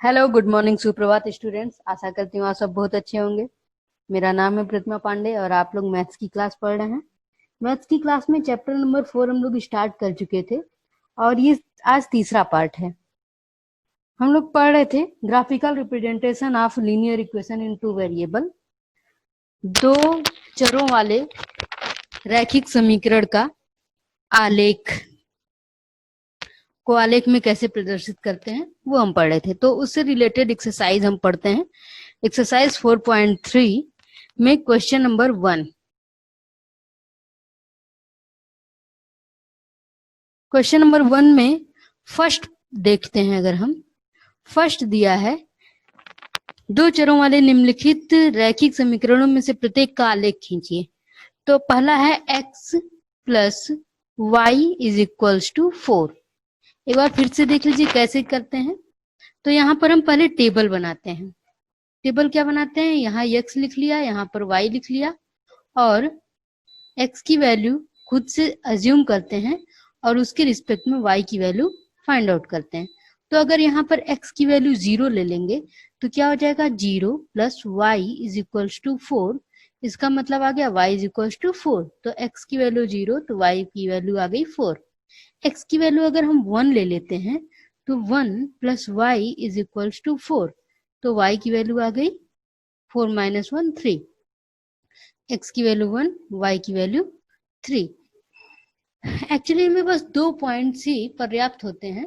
Hello, good morning, सुप्रभात students. आशा करती हूँ आप सब बहुत अच्छे होंगे। मेरा नाम है प्रतिमा पांडे और आप लोग मैथ्स की क्लास पढ़ रहे हैं। मैथ्स की क्लास में चैप्टर नंबर 4 हम लोग स्टार्ट कर चुके थे और ये आज तीसरा पार्ट है। हम लोग पढ़ रहे थे graphical representation of linear equation in two variable. दो चरों वाले रैखिक समीकरण का आलेख को आलेख में कैसे प्रदर्शित करते हैं वो हम पढ़ रहे थे। तो उससे रिलेटेड एक्सरसाइज हम पढ़ते हैं। एक्सरसाइज 4.3 में क्वेश्चन नंबर 1। क्वेश्चन नंबर 1 में फर्स्ट देखते हैं। अगर हम फर्स्ट दिया है, दो चरों वाले निम्नलिखित रैखिक समीकरणों में से प्रत्येक का आलेख खींचिए। तो पहला है x plus y is equals to 4। एक बार फिर से देख लीजिए कैसे करते हैं। तो यहाँ पर हम पहले टेबल बनाते हैं। टेबल क्या बनाते हैं, यहाँ x लिख लिया, यहाँ पर y लिख लिया और x की वैल्यू खुद से अज्यूम करते हैं और उसके रिस्पेक्ट में y की वैल्यू फाइंड आउट करते हैं। तो अगर यहाँ पर x की वैल्यू 0 ले लेंगे तो क्या हो जाएगा, 0 plus y is equals to 4। इसका मतलब आ गया y इज इक्वल्स टू 4। तो x की वैल्यू 0 तो y की वैल्यू आ गई 4। x की वैल्यू अगर हम 1 ले लेते हैं तो 1 plus y is equals to 4। तो y की वैल्यू आ गई 4 माइनस 1 3। x की वैल्यू 1, y की वैल्यू 3। एक्चुअली में बस 2 पॉइंट्स ही पर्याप्त होते हैं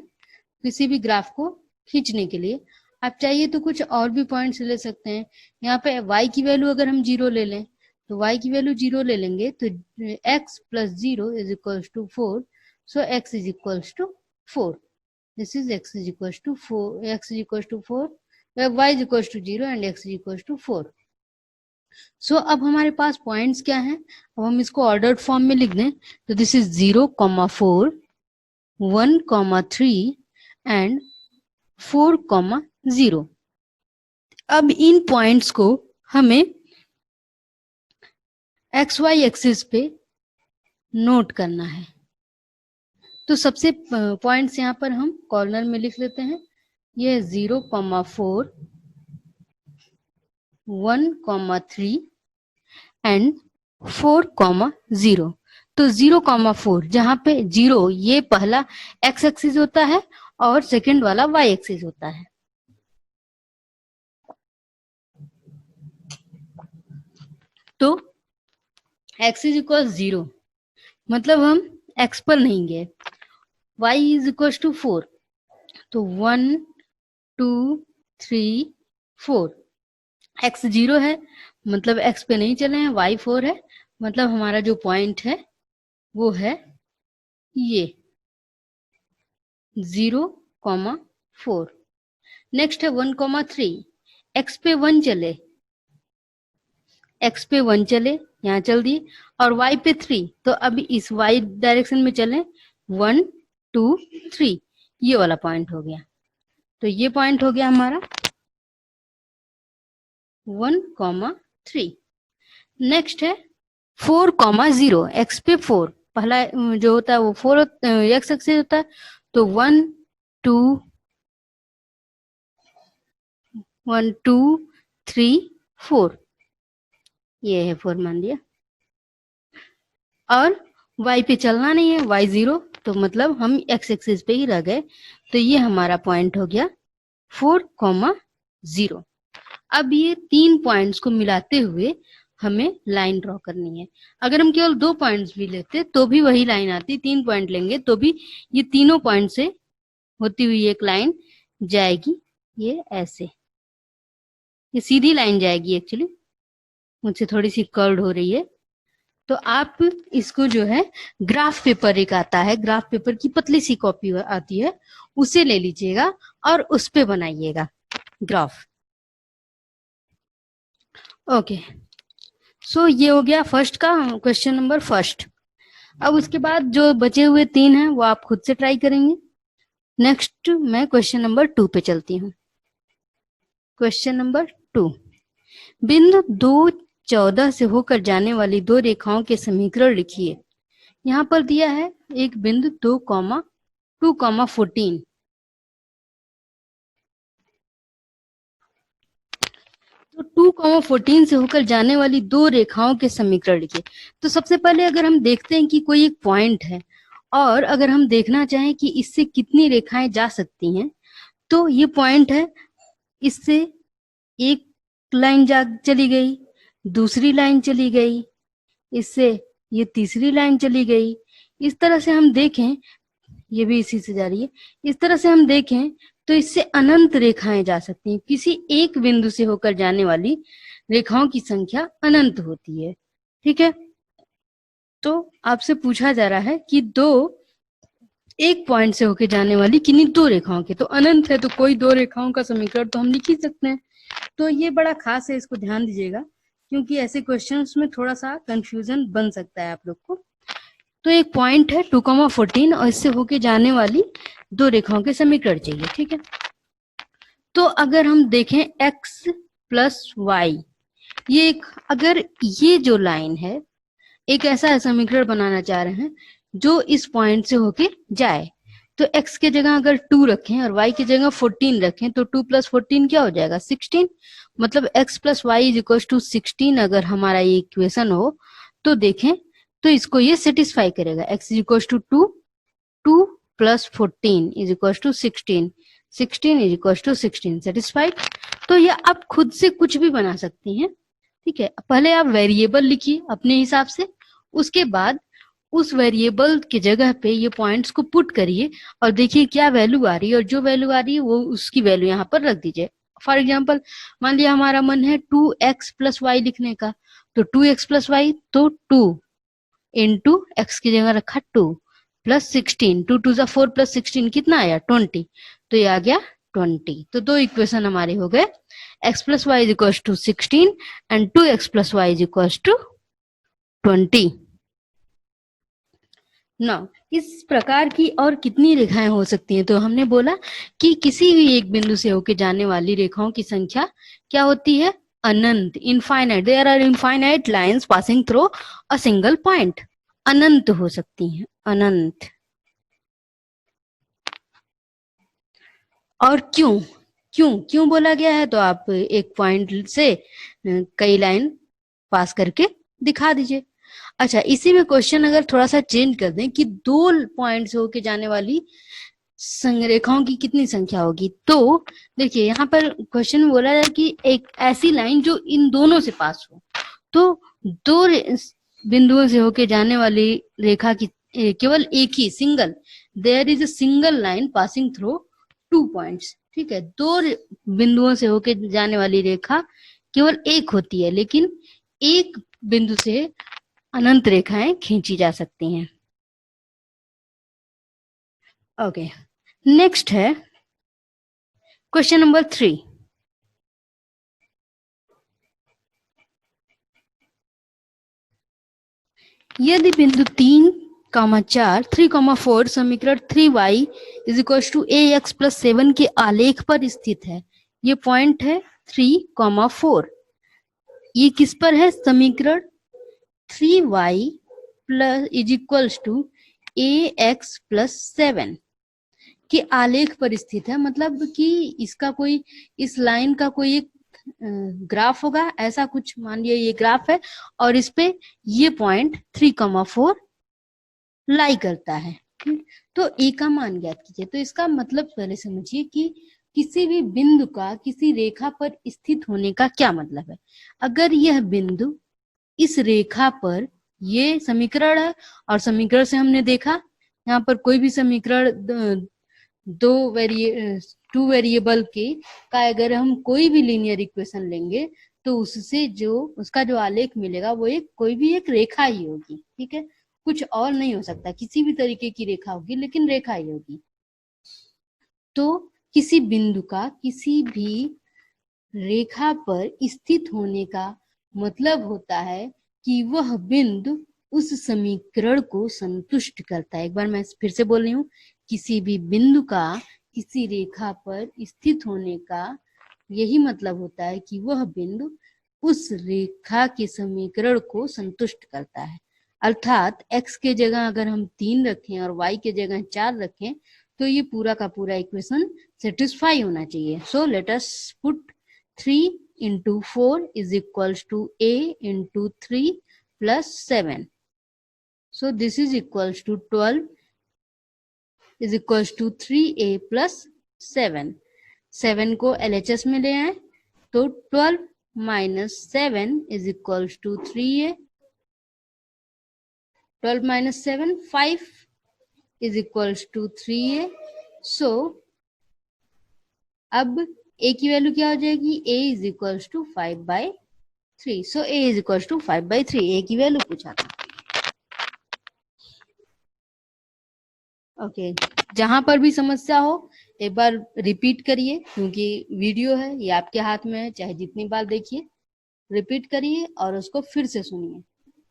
किसी भी ग्राफ को खींचने के लिए। आप चाहिए तो कुछ और भी पॉइंट्स ले सकते हैं। यहाँ पे y की वैल्यू अगर हम 0 ले लें तो y की वैल्यू 0 ले लेंगे तो x plus 0 is equals to 4। So x is equals to 4। This is x is equals to 4, x is equals to 4, y is equals to 0 and x is equals to 4। So अब हमारे पास points क्या हैं, अब हम इसको ordered form में लिख दें। तो दिस इज 0, 4, 1, 3 एंड 4, 0। अब इन पॉइंट्स को हमें एक्स वाई एक्सिस पे नोट करना है। तो सबसे पॉइंट्स यहाँ पर हम कॉर्नर में लिख लेते हैं। ये 0, 4, 1, 3 एंड 4, 0। तो 0, 4 जहां पे 0 ये पहला एक्स एक्सिस होता है और सेकंड वाला वाई एक्सिस होता है। तो x इज इक्वल 0 मतलब हम x पर नहीं गए। y इज इक्वल टू 4 तो 1, 2, 3, 4। x 0 है मतलब x पे नहीं चले हैं, y 4 है मतलब हमारा जो पॉइंट है वो है ये 0, 4। नेक्स्ट है 1, 3। x पे 1 चले, x पे 1 चले, यहाँ चल दिए और y पे 3। तो अभी इस y डायरेक्शन में चले 1, 2, 3। ये वाला पॉइंट हो गया। तो ये पॉइंट हो गया हमारा 1, 3। नेक्स्ट है 4, 0। x पे 4 पहला जो होता है वो 4 x एक्सिस होता है। तो 1, 2, 3, 4। ये है 4 मान लिया और y पे चलना नहीं है, y 0 तो मतलब हम x एक्सिस पे ही रह गए। तो ये हमारा पॉइंट हो गया 4, 0। अब ये 3 पॉइंट्स को मिलाते हुए हमें लाइन ड्रॉ करनी है। अगर हम केवल 2 पॉइंट्स भी लेते तो भी वही लाइन आती। 3 पॉइंट लेंगे तो भी ये तीनों पॉइंट से होती हुई एक लाइन जाएगी। ये ऐसे, ये सीधी लाइन जाएगी। एक्चुअली मुझसे थोड़ी सी कर्व्ड हो रही है। तो आप इसको जो है ग्राफ पेपर एक आता है, ग्राफ पेपर की पतली सी कॉपी आती है, उसे ले लीजिएगा और उस पे बनाइएगा ग्राफ। ओके, सो ये हो गया फर्स्ट का क्वेश्चन नंबर फर्स्ट। अब उसके बाद जो बचे हुए 3 हैं वो आप खुद से ट्राई करेंगे। नेक्स्ट मैं क्वेश्चन नंबर 2 पे चलती हूँ। क्वेश्चन नंबर 2, बिंदु 2, 14 से होकर जाने वाली दो रेखाओं के समीकरण लिखिए। यहाँ पर दिया है एक बिंदु 2, 2, 14 तो 2,14 से होकर जाने वाली दो रेखाओं के समीकरण लिखिए। तो सबसे पहले अगर हम देखते हैं कि कोई एक पॉइंट है और अगर हम देखना चाहें कि इससे कितनी रेखाएं जा सकती हैं, तो ये पॉइंट है, इससे एक लाइन जा चली गई, दूसरी लाइन चली गई, इससे ये तीसरी लाइन चली गई। इस तरह से हम देखें, ये भी इसी से जा रही है। इस तरह से हम देखें तो इससे अनंत रेखाएं जा सकती हैं। किसी एक बिंदु से होकर जाने वाली रेखाओं की संख्या अनंत होती है। ठीक है, तो आपसे पूछा जा रहा है कि एक पॉइंट से होकर जाने वाली किन्हीं दो रेखाओं के, तो अनंत है तो कोई दो रेखाओं का समीकरण तो हम लिख ही सकते हैं। तो ये बड़ा खास है, इसको ध्यान दीजिएगा, क्योंकि ऐसे क्वेश्चंस में थोड़ा सा कंफ्यूजन बन सकता है आप लोग को। तो एक पॉइंट है 2,14 और इससे होके जाने वाली दो रेखाओं के समीकरण चाहिए। ठीक है, तो अगर हम देखें x प्लस वाई, ये एक, अगर ये जो लाइन है, एक ऐसा समीकरण बनाना चाह रहे हैं जो इस पॉइंट से होके जाए, तो x के जगह अगर 2 रखें और y की जगह 14 रखें, तो 2 प्लस 14 क्या हो जाएगा? 16। मतलब x plus y is equal to 16 अगर हमारा ये इक्वेशन हो तो देखें तो इसको ये सेटिस्फाई करेगा। x is equal to 2, 2 plus 14 is equal to 16, 16 is equal to 16, satisfied. तो ये आप खुद से कुछ भी बना सकती हैं। ठीक है, पहले आप वेरिएबल लिखिए अपने हिसाब से, उसके बाद उस वेरिएबल की जगह पे ये पॉइंट्स को पुट करिए और देखिए क्या वैल्यू आ रही है, और जो वैल्यू आ रही है वो उसकी वैल्यू यहाँ पर रख दीजिए। फॉर एग्जाम्पल, मान लिया हमारा मन है 2x प्लस वाई लिखने का, तो 2x प्लस वाई, तो 2 इंटू एक्स की जगह रखा 2 प्लस 16, 2 2 जा 4 प्लस 16 कितना आया? 20, तो ये आ गया 20। तो दो इक्वेशन हमारे हो गए, x plus y is equal to 16 and 2x plus y is equal to 20। ना इस प्रकार की और कितनी रेखाएं हो सकती हैं? तो हमने बोला कि किसी भी एक बिंदु से होकर जाने वाली रेखाओं की संख्या क्या होती है? अनंत, infinite. There are infinite lines passing through a single point. अनंत हो सकती हैं, अनंत। और क्यों क्यों क्यों बोला गया है? तो आप एक पॉइंट से कई लाइन पास करके दिखा दीजिए। अच्छा, इसी में क्वेश्चन अगर थोड़ा सा चेंज कर दें कि दो पॉइंट से होके जाने वाली रेखाओं की कितनी संख्या होगी, तो देखिए यहाँ पर क्वेश्चन में बोला है कि एक ऐसी लाइन जो इन दोनों से पास हो। तो दो बिंदुओं से होके जाने वाली रेखा की केवल एक ही, single, there is a single line passing through 2 points. ठीक है, दो बिंदुओं से होके जाने वाली रेखा केवल एक होती है, लेकिन एक बिंदु से अनंत रेखाएं खींची जा सकती हैं। ओके, नेक्स्ट है क्वेश्चन नंबर 3। यदि बिंदु 3,4, 3,4 समीकरण 3y is equal to ax plus 7 के आलेख पर स्थित है। ये पॉइंट है 3,4। ये किस पर है? समीकरण 3y plus is equal to ax plus 7 के आलेख पर स्थित है। मतलब कि इसका कोई, इस लाइन का कोई एक ग्राफ होगा, ऐसा कुछ मान लिया ये ग्राफ है, और इस पे ये पॉइंट 3,4 लाई करता है। तो ए का मान ज्ञात कीजिए। तो इसका मतलब पहले समझिए कि किसी भी बिंदु का किसी रेखा पर स्थित होने का क्या मतलब है। अगर यह बिंदु इस रेखा पर, ये समीकरण है, और समीकरण से हमने देखा यहाँ पर कोई भी समीकरण टू वेरिएबल के का अगर हम कोई भी लीनियर इक्वेशन लेंगे तो उससे जो उसका जो आलेख मिलेगा वो एक कोई भी एक रेखा ही होगी। ठीक है, कुछ और नहीं हो सकता, किसी भी तरीके की रेखा होगी लेकिन रेखा ही होगी। तो किसी बिंदु का किसी भी रेखा पर स्थित होने का मतलब होता है कि वह बिंदु उस समीकरण को संतुष्ट करता है। एक बार मैं फिर से बोल रही हूँ, किसी भी बिंदु का किसी रेखा पर स्थित होने का यही मतलब होता है कि वह बिंदु उस रेखा के समीकरण को संतुष्ट करता है। अर्थात x के जगह अगर हम 3 रखें और y के जगह 4 रखें तो ये पूरा का पूरा इक्वेशन सेटिस्फाई होना चाहिए। So let us put 3 into 4 is equals to A into 3 plus 7. So this is equals to 12 is equals to 3A plus 7. 7 को LHS में ले आए तो 12 minus 7 is equals to 3A. 12 minus 7, 5 is equals to 3A. So अब A की value क्या हो जाएगी? A is equals to 5/3. So A is equals to 5/3. A की वैल्यू पूछा था. ओके, जहां पर भी समस्या हो एक बार रिपीट करिए, क्योंकि वीडियो है ये आपके हाथ में है, चाहे जितनी बार देखिए रिपीट करिए और उसको फिर से सुनिए,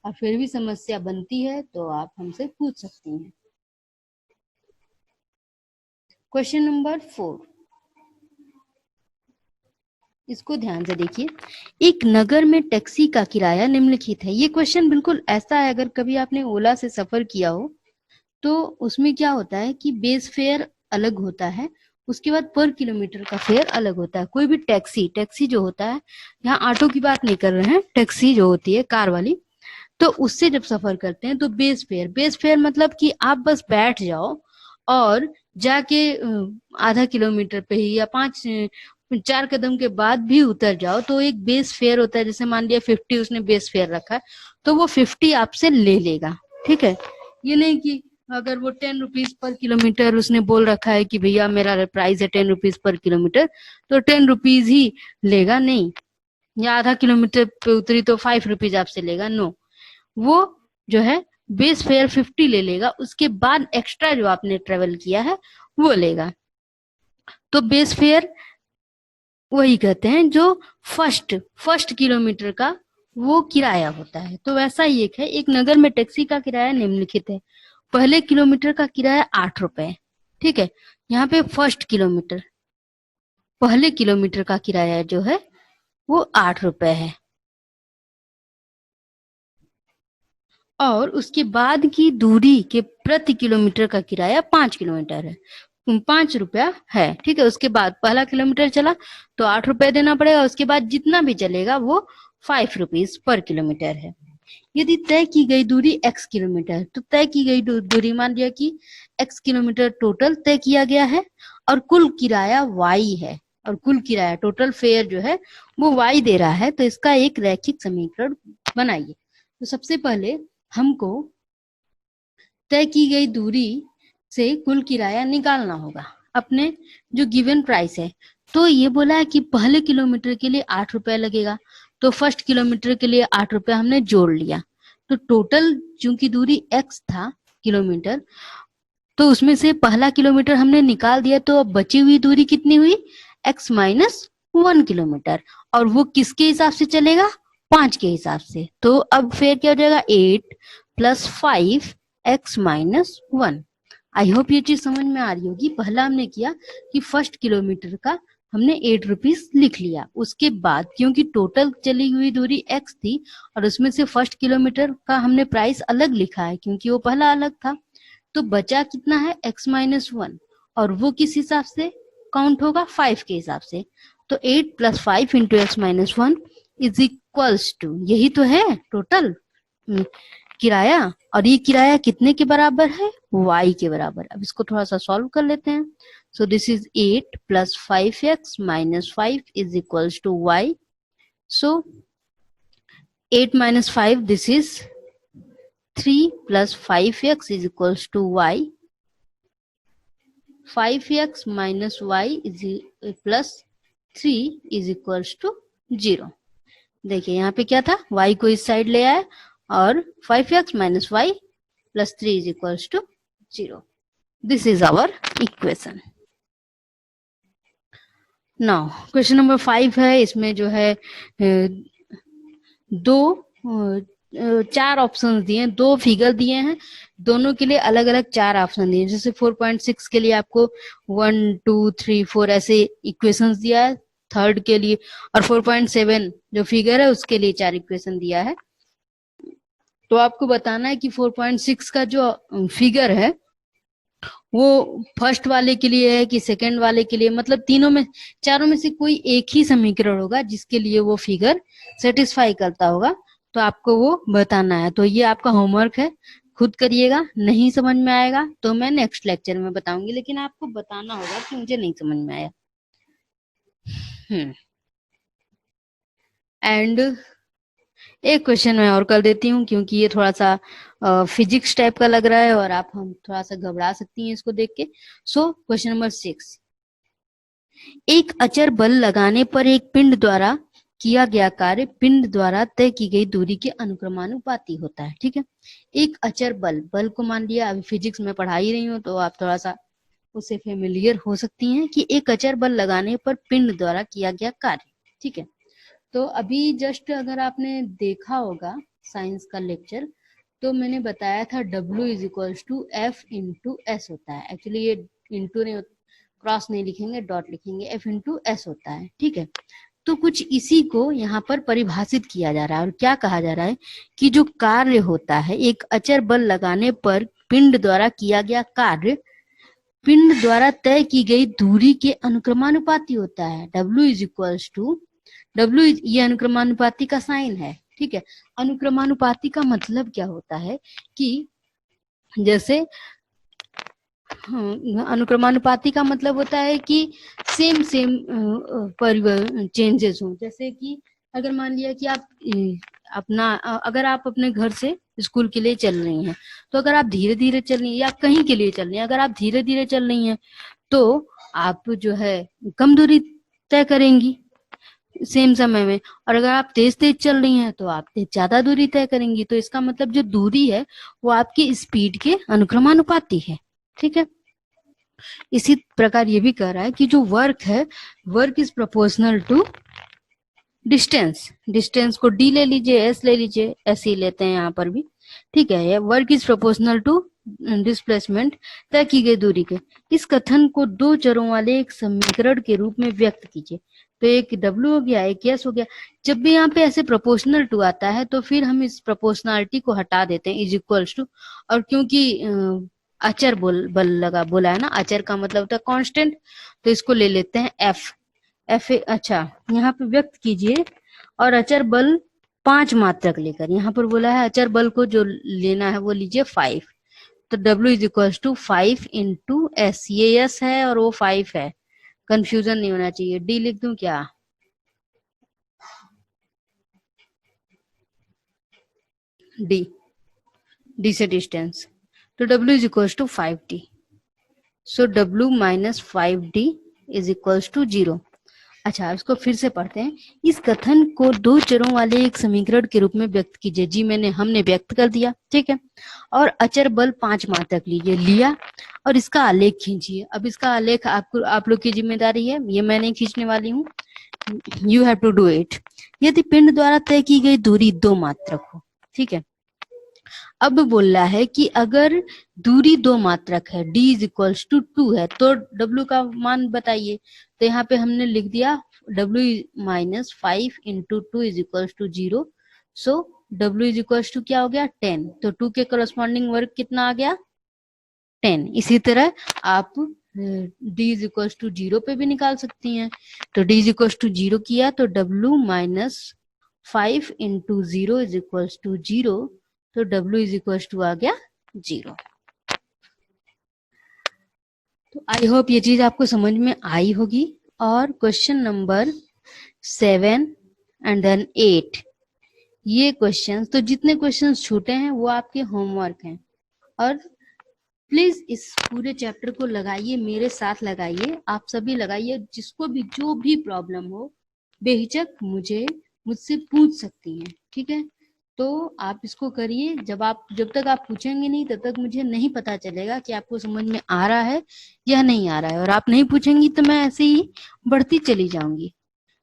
और फिर भी समस्या बनती है तो आप हमसे पूछ सकती हैं. क्वेश्चन नंबर 4, इसको ध्यान से देखिए. एक नगर में टैक्सी का किराया निम्नलिखित है. ये क्वेश्चन बिल्कुल ऐसा है, अगर कभी आपने ओला से सफर किया हो तो उसमें क्या होता है कि बेस फेयर अलग होता है, उसके बाद पर किलोमीटर का फेयर अलग होता है. कोई भी टैक्सी जो होता है, यहाँ ऑटो की बात नहीं कर रहे हैं, टैक्सी जो होती है कार वाली, तो उससे जब सफर करते हैं तो बेस फेयर मतलब कि आप बस बैठ जाओ और जाके आधा किलोमीटर पे ही या 4 कदम के बाद भी उतर जाओ तो एक बेस फेयर होता है. जैसे मान लिया 50 उसने बेस फेयर रखा है तो वो 50 आपसे ले लेगा. ठीक है, ये नहीं कि अगर वो 10 रुपीज पर किलोमीटर उसने बोल रखा है कि भैया मेरा प्राइस है 10 रुपीज पर किलोमीटर, तो 10 रुपीज ही लेगा, नहीं. या आधा किलोमीटर पे उतरी तो 5 रुपीज आपसे लेगा, नो. वो जो है बेस फेयर 50 ले लेगा, उसके बाद एक्स्ट्रा जो आपने ट्रेवल किया है वो लेगा. तो बेस फेयर वही कहते हैं जो फर्स्ट किलोमीटर का वो किराया होता है. तो वैसा ही एक नगर में टैक्सी का किराया निम्नलिखित है. पहले किलोमीटर का किराया 8 रुपए. ठीक है, यहाँ पे पहले किलोमीटर का किराया जो है वो 8 रुपए है, और उसके बाद की दूरी के प्रति किलोमीटर का किराया 5 किलोमीटर है, 5 रुपया है. ठीक है, उसके बाद पहला किलोमीटर चला तो 8 रुपए देना पड़ेगा, उसके बाद जितना भी चलेगा वो 5 रुपीज पर किलोमीटर है. यदि तय की गई दूरी x किलोमीटर, तो तय की गई दूरी मान लिया कि x किलोमीटर टोटल तय किया गया है और कुल किराया y है, और कुल किराया टोटल फेयर जो है वो y दे रहा है. तो इसका एक रैखिक समीकरण बनाइए. तो सबसे पहले हमको तय की गई दूरी से कुल किराया निकालना होगा अपने जो गिवन प्राइस है. तो ये बोला है कि पहले किलोमीटर के लिए 8 रुपए लगेगा, तो फर्स्ट किलोमीटर के लिए 8 रुपए हमने जोड़ लिया. तो टोटल चूंकि दूरी x था किलोमीटर, तो उसमें से पहला किलोमीटर हमने निकाल दिया, तो अब बची हुई दूरी कितनी हुई? x minus 1 kilometre. और वो किसके हिसाब से चलेगा? 5 के हिसाब से. तो अब फिर क्या हो जाएगा? 8 plus 5 x minus 1. I hope ये चीज समझ में आ रही होगी. पहला हमने किया कि फर्स्ट किलोमीटर का हमने 8 रुपीज लिख लिया, उसके बाद क्योंकि टोटल चली हुई दूरी x थी और उसमें से फर्स्ट किलोमीटर का हमने प्राइस अलग लिखा है क्योंकि वो पहला अलग था, तो बचा कितना है? x minus 1. और वो किस हिसाब से काउंट होगा? 5 के हिसाब से. तो 8 plus 5 into x minus 1 is equals to, यही तो है टोटल किराया, और ये किराया कितने के बराबर है? y के बराबर. अब इसको थोड़ा सा सॉल्व कर लेते हैं. So this is 8 plus 5x minus 5 is equals to y. So 8 minus 5, this is 3 plus 5x is equals to y. 5x minus y is plus 3 is equals to 0. देखिए यहाँ पे क्या था? y को इस साइड ले आया और 5x minus y plus 3 is equals to 0. This is our equation. Now question number 5 है. इसमें जो है 4 ऑप्शन दिए हैं, 2 फिगर दिए हैं, दोनों के लिए अलग अलग 4 ऑप्शन दिए हैं. जैसे 4.6 के लिए आपको 1 2 3 4 ऐसे इक्वेशंस दिया है थर्ड के लिए, और 4.7 जो फिगर है उसके लिए 4 इक्वेशन दिया है. तो आपको बताना है कि 4.6 का जो फिगर है वो फर्स्ट वाले के लिए है कि सेकंड वाले के लिए, मतलब तीनों में, चारों में से कोई एक ही समीकरण होगा जिसके लिए वो फिगर सेटिस्फाई करता होगा, तो आपको वो बताना है। तो ये आपका होमवर्क है, खुद करिएगा। नहीं समझ में आएगा तो मैं नेक्स्ट लेक्चर में बताऊंगी, लेकिन आपको बताना होगा कि मुझे नहीं समझ में आया। एंड एक क्वेश्चन मैं और कर देती हूँ, क्योंकि ये थोड़ा सा फिजिक्स टाइप का लग रहा है और आप हम थोड़ा सा घबरा सकती हैं इसको देख के। सो क्वेश्चन नंबर 6, एक अचर बल लगाने पर एक पिंड द्वारा किया गया कार्य पिंड द्वारा तय की गई दूरी के अनुक्रमानुपाती होता है। ठीक है, एक अचर बल को मान लिया, अभी फिजिक्स में पढ़ा ही रही हूँ तो आप थोड़ा सा उससे फेमिलियर हो सकती हैं कि एक अचर बल लगाने पर पिंड द्वारा किया गया कार्य। ठीक है, तो अभी जस्ट अगर आपने देखा होगा साइंस का लेक्चर, तो मैंने बताया था W is equals to F into S होता है। एक्चुअली ये इंटू नहीं, क्रॉस नहीं लिखेंगे, डॉट लिखेंगे, F इंटू एस होता है। ठीक है, तो कुछ इसी को यहाँ पर परिभाषित किया जा रहा है, और क्या कहा जा रहा है कि जो कार्य होता है एक अचर बल लगाने पर पिंड द्वारा किया गया कार्य पिंड द्वारा तय की गई दूरी के अनुक्रमानुपाती होता है। W is equals to W, ये अनुक्रमानुपाती का साइन है। ठीक है, अनुक्रमानुपाती का मतलब क्या होता है कि जैसे अनुक्रमानुपाती का मतलब होता है कि सेम चेंजेस हो। जैसे कि अगर मान लिया कि आप अगर आप अपने घर से स्कूल के लिए चल रही हैं, तो अगर आप धीरे धीरे चल रही हैं या कहीं के लिए चल रही हैं, अगर आप धीरे धीरे चल रही हैं तो आप जो है कम दूरी तय करेंगी सेम समय में, और अगर आप तेज तेज चल रही हैं तो आप ज्यादा दूरी तय करेंगी। तो इसका मतलब जो दूरी है वो आपकी स्पीड के अनुक्रमानुपाती है। ठीक है, इसी प्रकार ये भी कह रहा है कि जो वर्क है, work is proportional to distance. Distance को डी ले लीजिए, एस ले लीजिए, ऐसे ही लेते हैं यहाँ पर भी। ठीक है, ये work is proportional to displacement, तय की गई दूरी के। इस कथन को दो चरों वाले एक समीकरण के रूप में व्यक्त कीजिए। तो एक W हो गया, एक S हो गया। जब भी यहाँ पे ऐसे प्रोपोर्शनल टू आता है तो फिर हम इस प्रोपोर्शनलिटी को हटा देते हैं, इज इक्वल्स टू, और क्योंकि अचर बोला है ना, अचर का मतलब होता है कांस्टेंट, तो इसको ले लेते हैं F। अच्छा, यहाँ पे व्यक्त कीजिए, और अचर बल 5 मात्रक लेकर, यहाँ पर बोला है अचर बल को जो लेना है वो लीजिए 5। तो W is equals to 5 into S, ये एस है और वो 5 है, कंफ्यूजन नहीं होना चाहिए। डी लिख दूं क्या? डी से डिस्टेंस, तो W is equals to 5D। So W minus 5D is equals to 0। अच्छा, इसको फिर से पढ़ते हैं। इस कथन को दो चरों वाले एक समीकरण के रूप में व्यक्त कीजिए। जी हमने व्यक्त कर दिया। ठीक है, और अचर बल 5 मात्रक लीजिए, लिया, और इसका आलेख खींचिए। अब इसका आलेख आप लोग की जिम्मेदारी है, ये मैं नहीं खींचने वाली हूँ, you have to do it. यदि पिंड द्वारा तय की गई दूरी 2 मात्रक हो। ठीक है, अब बोल रहा है कि अगर दूरी 2 मात्रक है, d इज इक्वल्स टू 2 है, तो W का मान बताइए। तो यहाँ पे हमने लिख दिया W minus 5 into 2 is equals to 0। So W is equals to क्या हो गया? 10। तो 2 के करस्पॉन्डिंग वर्ग कितना आ गया? 10। इसी तरह आप d इज इक्वल्स टू 0 पे भी निकाल सकती हैं। तो d इज इक्वल्स टू 0 किया तो W minus 5 into 0 is equals to 0, तो W इज इक्वल्स टू आ गया 0। तो आई होप ये चीज आपको समझ में आई होगी। और क्वेश्चन नंबर 7 एंड देन 8, ये क्वेश्चंस, तो जितने क्वेश्चंस छूटे हैं वो आपके होमवर्क हैं। और प्लीज इस पूरे चैप्टर को लगाइए, मेरे साथ लगाइए, आप सभी लगाइए। जिसको भी जो भी प्रॉब्लम हो बेहिचक मुझसे पूछ सकती हैं। ठीक है, तो आप इसको करिए। जब तक आप पूछेंगे नहीं तब तक मुझे नहीं पता चलेगा कि आपको समझ में आ रहा है या नहीं आ रहा है, और आप नहीं पूछेंगी तो मैं ऐसे ही बढ़ती चली जाऊंगी।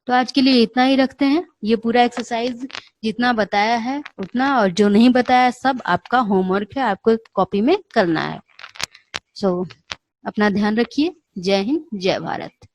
तो आज के लिए इतना ही रखते हैं। ये पूरा एक्सरसाइज जितना बताया है उतना, और जो नहीं बताया सब आपका होमवर्क है, आपको कॉपी में करना है। सो अपना ध्यान रखिए। जय हिंद, जय भारत।